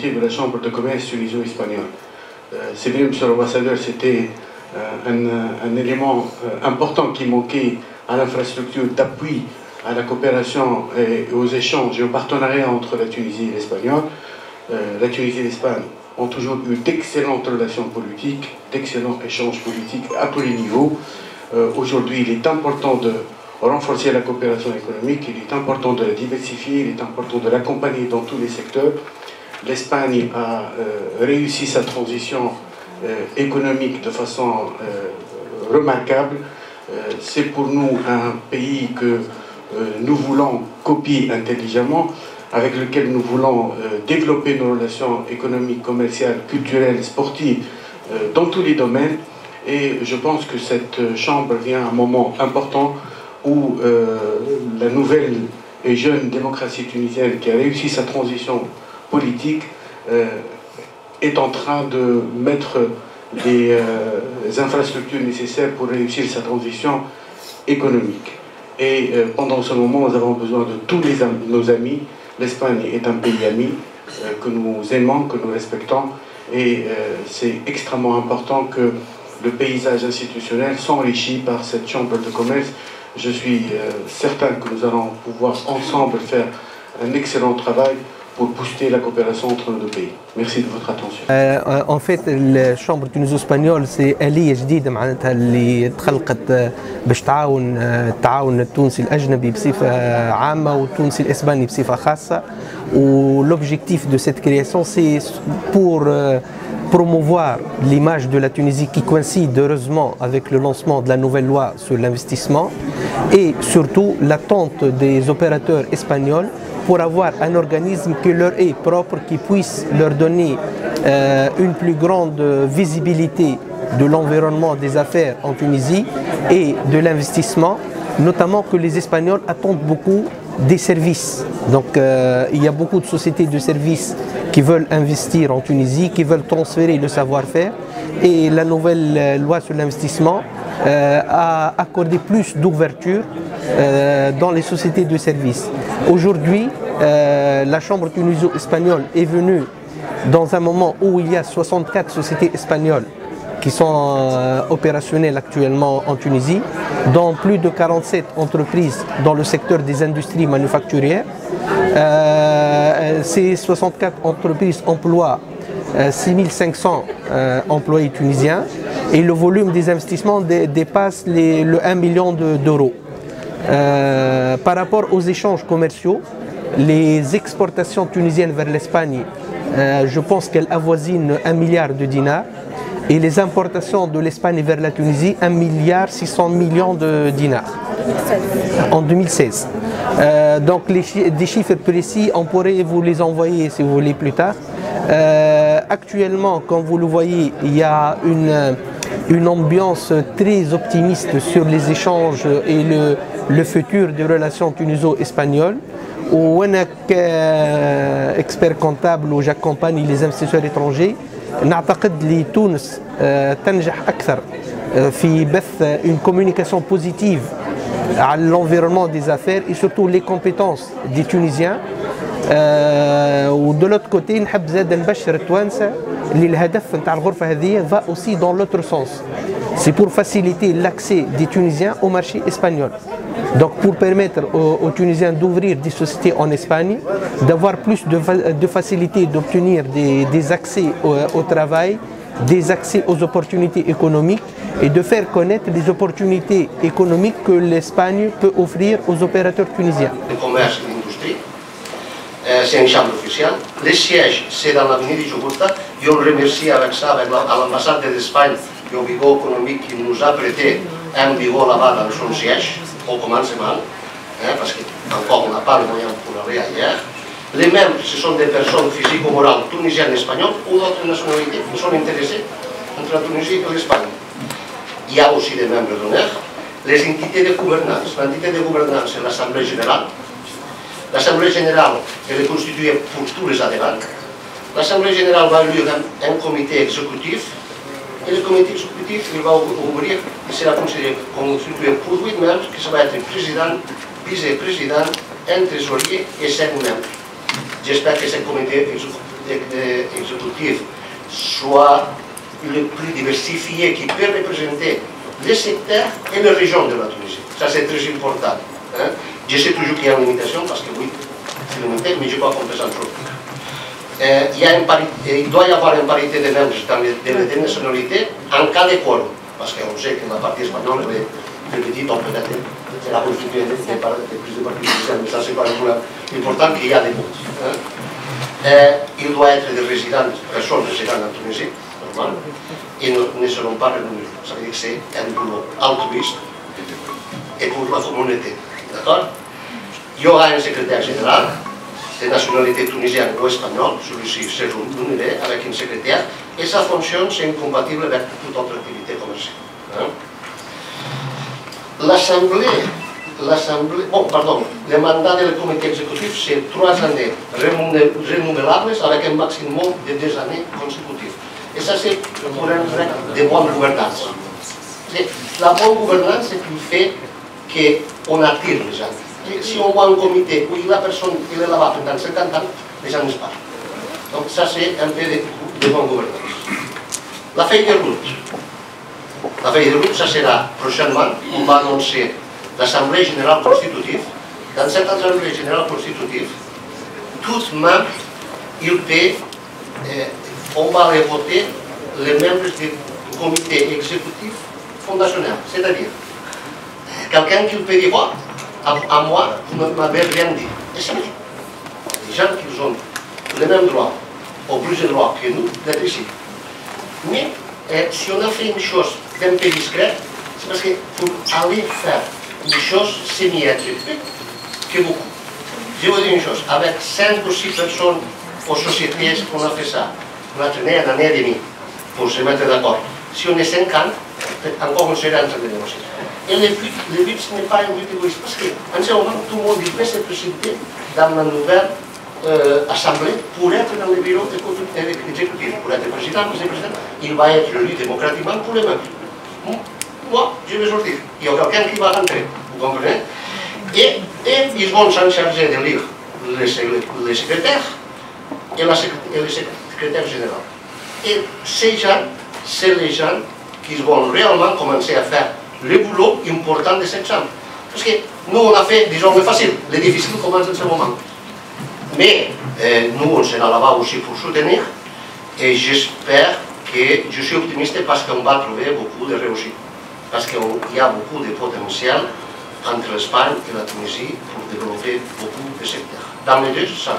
l'activité de la Chambre de commerce tuniso-espagnole. C'est bien, Monsieur l'ambassadeur, c'était un élément important qui manquait à l'infrastructure d'appui à la coopération et aux échanges et au partenariat entre la Tunisie et l'Espagne. La Tunisie et l'Espagne ont toujours eu d'excellentes relations politiques, d'excellents échanges politiques à tous les niveaux. Aujourd'hui, il est important de renforcer la coopération économique, il est important de la diversifier, il est important de l'accompagner dans tous les secteurs. L'Espagne a réussi sa transition économique de façon remarquable. C'est pour nous un pays que nous voulons copier intelligemment, avec lequel nous voulons développer nos relations économiques, commerciales, culturelles, sportives, dans tous les domaines. Et je pense que cette Chambre vient à un moment important où la nouvelle et jeune démocratie tunisienne qui a réussi sa transition politique est en train de mettre les infrastructures nécessaires pour réussir sa transition économique. Et pendant ce moment, nous avons besoin de tous nos amis. L'Espagne est un pays ami que nous aimons, que nous respectons, et c'est extrêmement important que le paysage institutionnel s'enrichit par cette chambre de commerce. Je suis certain que nous allons pouvoir ensemble faire un excellent travail pour booster la coopération entre nos deux pays. Merci de votre attention. En fait, الشامبر التونسو-اسبانيول سي آلية جديدة معناتها اللي تخلقت باش تعاون التعاون التونسي الأجنبي بصفة عامة والتونسي الإسباني بصفة خاصة. L'objectif de cette création, c'est pour promouvoir l'image de la Tunisie qui coïncide heureusement avec le lancement de la nouvelle loi sur l'investissement et surtout l'attente des opérateurs espagnols pour avoir un organisme qui leur est propre, qui puisse leur donner une plus grande visibilité de l'environnement des affaires en Tunisie et de l'investissement, notamment que les Espagnols attendent beaucoup des services. Donc il y a beaucoup de sociétés de services qui veulent investir en Tunisie, qui veulent transférer le savoir-faire, et la nouvelle loi sur l'investissement a accordé plus d'ouverture dans les sociétés de services. Aujourd'hui, la Chambre tuniso-espagnole est venue dans un moment où il y a 64 sociétés espagnoles qui sont opérationnelles actuellement en Tunisie, dont plus de 47 entreprises dans le secteur des industries manufacturières. Ces 64 entreprises emploient 6500 employés tunisiens et le volume des investissements dépasse le 1 million d'euros. Par rapport aux échanges commerciaux, les exportations tunisiennes vers l'Espagne, je pense qu'elles avoisinent 1 milliard de dinars, et les importations de l'Espagne vers la Tunisie, 1 milliard 600 millions de dinars en 2016. Donc des chiffres précis, on pourrait vous les envoyer si vous voulez plus tard. Actuellement, comme vous le voyez, il y a une ambiance très optimiste sur les échanges et le futur des relations tuniso-espagnoles. وأنا كإكسبير كونتابل وجاكومباني les investisseurs étrangers نعتقد لتونس تنجح أكثر في بث une communication positive على l'environnement des affaires et surtout les compétences des Tunisiens. ودو l'autre côté نحب زاد نبشر التوانسة اللي الهدف نتاع الغرفة هذه va aussi dans l'autre sens. C'est pour faciliter l'accès des Tunisiens au marché espagnol. Donc pour permettre aux Tunisiens d'ouvrir des sociétés en Espagne, d'avoir plus de facilité d'obtenir des accès au travail, des accès aux opportunités économiques et de faire connaître les opportunités économiques que l'Espagne peut offrir aux opérateurs tunisiens. Le commerce et l'industrie, c'est une chambre officielle. Le siège, c'est dans l'avenue de Jugosta. Et on remercie avec ça, avec l'ambassade d'Espagne et au bureau économique qui nous a prêté un bureau là-bas dans son siège au commencement, parce qu'encore on n'a pas le moyen pour aller ailleurs. Les membres, ce sont des personnes physiques ou morales tunisiennes, espagnoles ou d'autres nationalités qui sont intéressées entre la Tunisie et l'Espagne. Il y a aussi des membres d'honneur. Les entités de gouvernance. L'entité de gouvernance, c'est l'Assemblée générale. L'Assemblée générale, elle est constituée pour tous les adhérents. L'Assemblée générale va élire un comité exécutif. Et le comité exécutif, il va ouvrir, il sera constitué pour 8 membres, qui va être président, vice-président, un trésorier et 5 membres. J'espère que ce comité exécutif soit le plus diversifié qui peut représenter les secteurs et les régions de la Tunisie. Ça, c'est très important. Hein. Je sais toujours qu'il y a une limitation, parce que oui, c'est limité, mais je crois qu'on peut s'en sortir. Il doit y avoir une parité de membres dans les nationalités en cas de quorum, parce qu'on sait que la partie espagnole est petite, on peut être la politique de plus de partis sociaux, mais ça c'est pas un problème important qu'il y a des votes. Il doit être des résidents, personnes résidentes en Tunisie, normal, et ne seront pas rémunérés. Ça veut dire que c'est un boulot altruiste et pour la communauté. D'accord? Il y aura un secrétaire général de nationalité tunisienne ou espagnole, celui-ci se réunirait avec un secrétaire, et sa fonction c'est incompatible avec toute autre activité commerciale. Hein? Le mandat du comité exécutif c'est 3 années renouvelables avec un maximum de 2 années consécutives. Et ça c'est pour une règle de bonne gouvernance. La bonne gouvernance c'est qui fait qu'on attire les gens. Si on voit un comité où la personne est là-bas pendant 50 ans, les gens ne parlent. Donc ça c'est un peu de bonne gouvernance. La feuille de route. La feuille de route, ça sera prochainement, on va annoncer l'Assemblée Générale Constitutive. Dans cette Assemblée Générale Constitutive, tous membres, on va les voter les membres du comité exécutif fondationnel. C'est-à-dire, quelqu'un qui peut dire, à moi, vous ne m'avez rien dit. Et c'est vrai. Les gens qui ont les mêmes droits, ou plus de droits que nous, d'être ici. Mais si on a fait une chose d'un peu discrète, c'est parce que pour aller faire une chose, c'est mieux être peu que beaucoup. Je vous dis une chose, avec 5 ou 6 personnes aux sociétés, on a fait ça. On a traîné une année et demie pour se mettre d'accord. Si on est 50, encore on serait en train de négocier. Et le but, ce n'est pas un but égoïste, parce qu'en ce moment, tout le monde peut se présenter dans la nouvelle assemblée pour être dans le bureau exécutif, pour être président, vice-président. Il va être élu démocratiquement pour les membres. Moi, je vais sortir. Il y a quelqu'un qui va rentrer, vous comprenez? Et ils vont s'en charger de lire le secrétaire et le secrétaire général. Et ces gens, c'est les gens qui vont réellement commencer à faire le boulot important de cette chambre. Parce que nous, on a fait, disons, le facile. Le difficile commence en ce moment. Mais nous, on sera là-bas aussi pour soutenir. Et j'espère que, je suis optimiste parce qu'on va trouver beaucoup de réussite. Parce qu'il y a beaucoup de potentiel entre l'Espagne et la Tunisie pour développer beaucoup de secteurs. Dans les deux sens.